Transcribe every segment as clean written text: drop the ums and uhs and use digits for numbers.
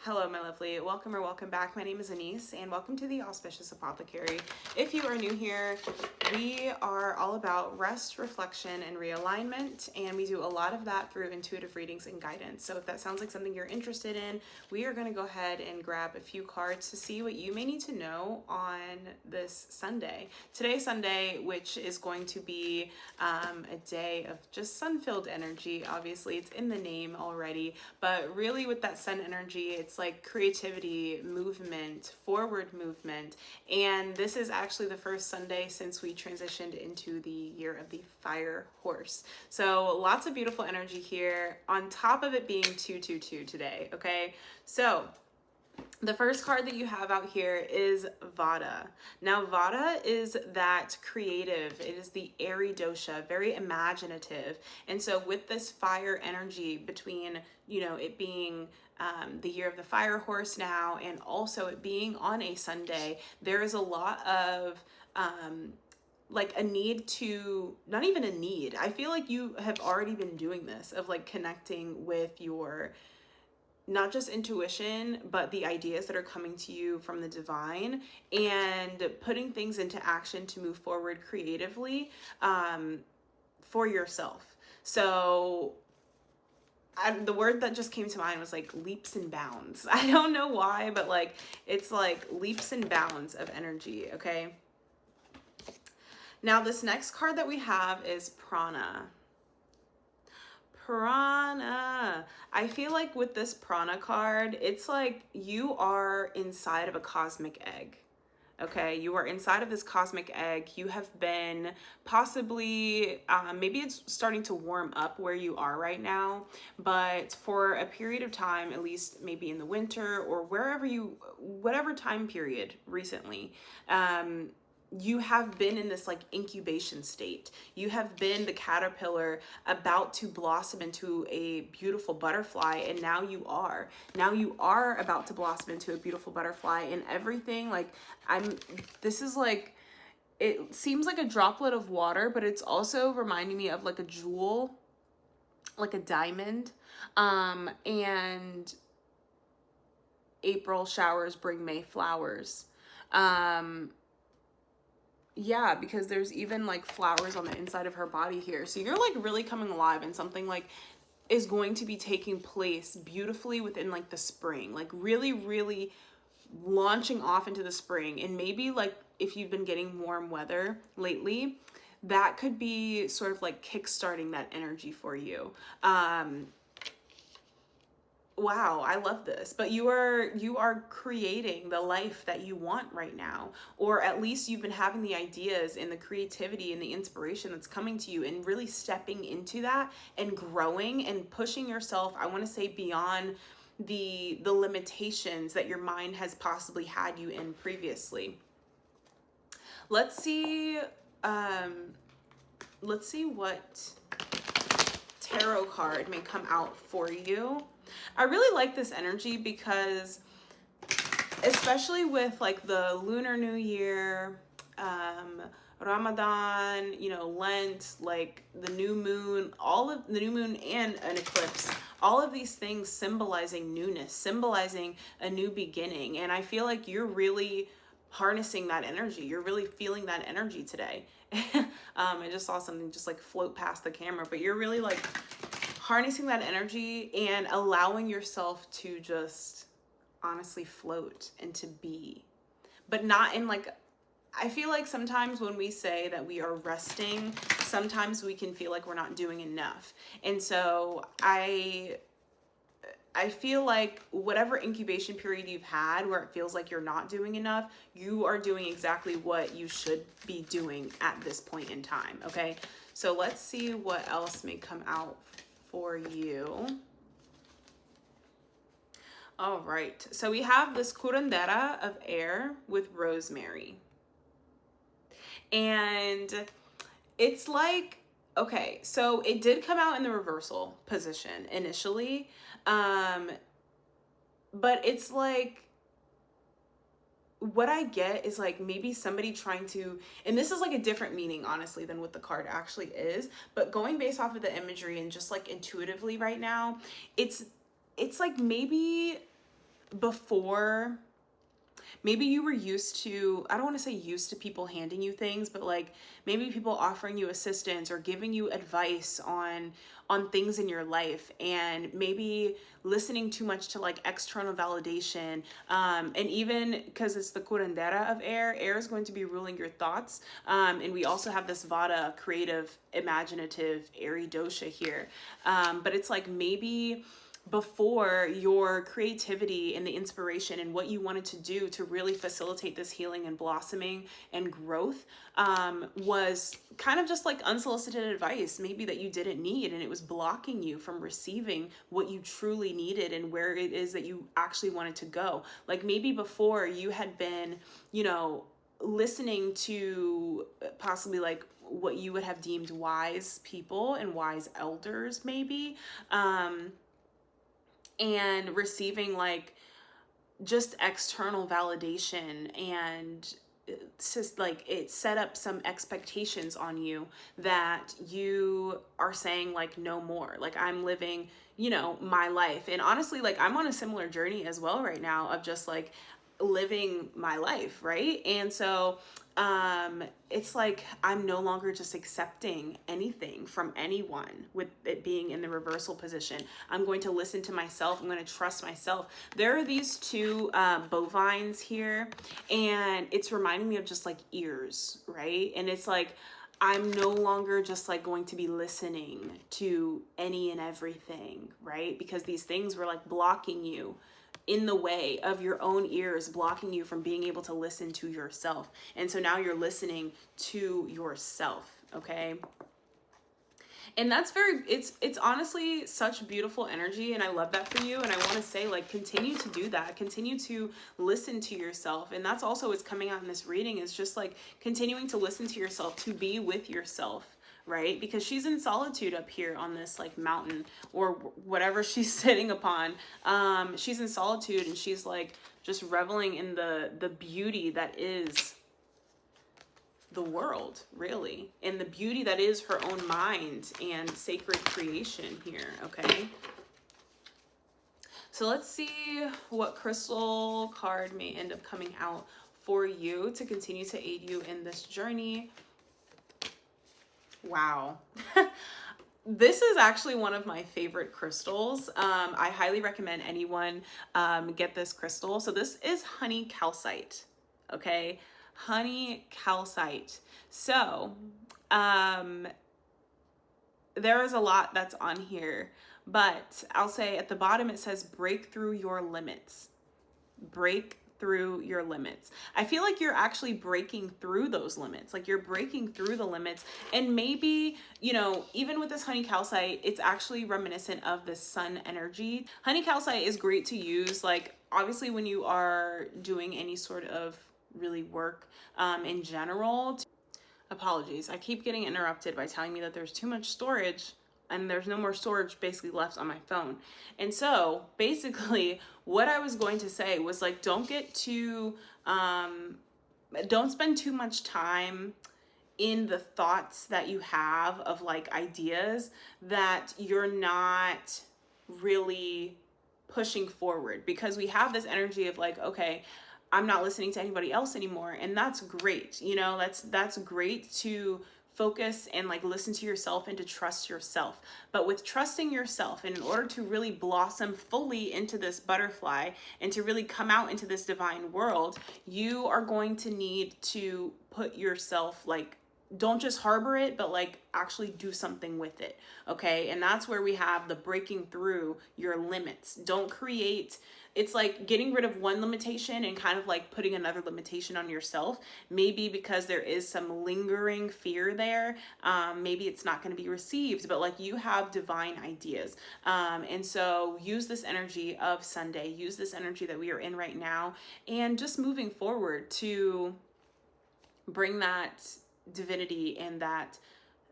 Hello, my lovely. Welcome or welcome back. My name is Anise, and welcome to the Auspicious Apothecary. If you are new here, we are all about rest, reflection, and realignment, and we do a lot of that through intuitive readings and guidance. So if that sounds like something you're interested in, we are going to go ahead and grab a few cards to see what you may need to know on this Sunday. Today's Sunday, which is going to be a day of just sun-filled energy. Obviously, it's in the name already, but really with that sun energy, it's like creativity, movement, forward movement. And this is actually the first Sunday since we transitioned into the year of the fire horse. So lots of beautiful energy here on top of it being 222 today. Okay. So the first card that you have out here is Vata. Now, Vata is that creative. It is the airy dosha, very imaginative. And so with this fire energy between, it being the year of the fire horse now, and also it being on a Sunday, there is a lot of like a need to, not even a need. I feel like you have already been doing this of like connecting with your not just intuition, but the ideas that are coming to you from the divine and putting things into action to move forward creatively for yourself. So the word that just came to mind was like leaps and bounds. I don't know why, but like it's like leaps and bounds of energy, okay? Now this next card that we have is Prana. Prana. I feel like with this Prana card, it's like you are inside of a cosmic egg. Okay, you are inside of this cosmic egg. You have been possibly, maybe it's starting to warm up where you are right now, but for a period of time, at least maybe in the winter or whatever time period recently, you have been in this like incubation state. You have been the caterpillar about to blossom into a beautiful butterfly, and now you are about to blossom into a beautiful butterfly, and everything like this is like, it seems like a droplet of water, but it's also reminding me of like a jewel, like a diamond. And April showers bring May flowers. Yeah, because there's even like flowers on the inside of her body here. So you're like really coming alive, and something like is going to be taking place beautifully within like the spring, like really, really launching off into the spring. And maybe like if you've been getting warm weather lately, that could be sort of like kickstarting that energy for you. Wow, I love this. But you are creating the life that you want right now, or at least you've been having the ideas and the creativity and the inspiration that's coming to you, and really stepping into that and growing and pushing yourself, I want to say, beyond the limitations that your mind has possibly had you in previously. Let's see what tarot card may come out for you. I really like this energy because, especially with like the Lunar New Year, Ramadan, Lent, like the new moon, all of the new moon and an eclipse, all of these things symbolizing newness, symbolizing a new beginning. And I feel like you're really harnessing that energy. You're really feeling that energy today. I just saw something just like float past the camera, but you're really like harnessing that energy and allowing yourself to just honestly float and to be, but not in like, I feel like sometimes when we say that we are resting, sometimes we can feel like we're not doing enough. And so I feel like whatever incubation period you've had where it feels like you're not doing enough, you are doing exactly what you should be doing at this point in time. Okay, so let's see what else may come out for you. All right, so we have this curandera of air with rosemary, and it's like, okay, so it did come out in the reversal position initially, but it's like, what I get is like maybe somebody trying to, and this is like a different meaning honestly than what the card actually is, but going based off of the imagery and just like intuitively right now, it's like maybe before, maybe you were used to, I don't want to say used to people handing you things, but like maybe people offering you assistance or giving you advice on things in your life, and maybe listening too much to like external validation. And even because it's the curandera of air is going to be ruling your thoughts. And we also have this vata, creative, imaginative, airy dosha here. But it's like maybe before, your creativity and the inspiration and what you wanted to do to really facilitate this healing and blossoming and growth was kind of just like unsolicited advice, maybe that you didn't need, and it was blocking you from receiving what you truly needed and where it is that you actually wanted to go. Like maybe before you had been, you know, listening to possibly like what you would have deemed wise people and wise elders, maybe, and receiving like just external validation, and it's just like it set up some expectations on you that you are saying like no more. Like I'm living, you know, my life. And honestly, like I'm on a similar journey as well right now of just like living my life, right? And so it's like I'm no longer just accepting anything from anyone with it being in the reversal position. I'm going to listen to myself. I'm going to trust myself. There are these two bovines here, and it's reminding me of just like ears, right? And it's like I'm no longer just like going to be listening to any and everything, right? Because these things were like blocking you, in the way of your own ears, blocking you from being able to listen to yourself. And so now you're listening to yourself, okay? And that's very, it's honestly such beautiful energy, and I love that for you. And I want to say, like, continue to do that, continue to listen to yourself. And that's also what's coming out in this reading, is just like continuing to listen to yourself, to be with yourself, right? Because she's in solitude up here on this like mountain or whatever she's sitting upon. She's in solitude, and she's like just reveling in the beauty that is the world, really, and the beauty that is her own mind and sacred creation here, okay? So let's see what crystal card may end up coming out for you to continue to aid you in this journey. Wow. This is actually one of my favorite crystals. I highly recommend anyone get this crystal. So this is honey calcite, okay? Honey calcite. So there is a lot that's on here, but I'll say at the bottom it says break through your limits. Break through your limits. I feel like you're actually breaking through those limits. Like you're breaking through the limits, and maybe, you know, even with this honey calcite, it's actually reminiscent of the sun energy. Honey calcite is great to use, like obviously when you are doing any sort of really work in general. Apologies, I keep getting interrupted by telling me that there's too much storage and there's no more storage basically left on my phone. And so basically what I was going to say was like, don't spend too much time in the thoughts that you have of like ideas that you're not really pushing forward, because we have this energy of like, okay, I'm not listening to anybody else anymore. And that's great. You know, that's great to focus and like listen to yourself and to trust yourself. But with trusting yourself, and in order to really blossom fully into this butterfly and to really come out into this divine world, you are going to need to put yourself like, don't just harbor it, but like actually do something with it. Okay. And that's where we have the breaking through your limits. Don't create, it's like getting rid of one limitation and kind of like putting another limitation on yourself. Maybe because there is some lingering fear there. Maybe it's not going to be received, but like you have divine ideas. And so use this energy of Sunday, use this energy that we are in right now, and just moving forward to bring that divinity and that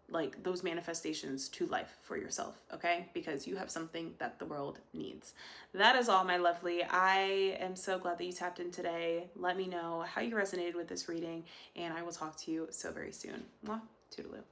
like those manifestations to life for yourself, okay? Because you have something that the world needs. That is all, my lovely. I am so glad that you tapped in today. Let me know how you resonated with this reading, and I will talk to you so very soon. Mwah. Toodaloo.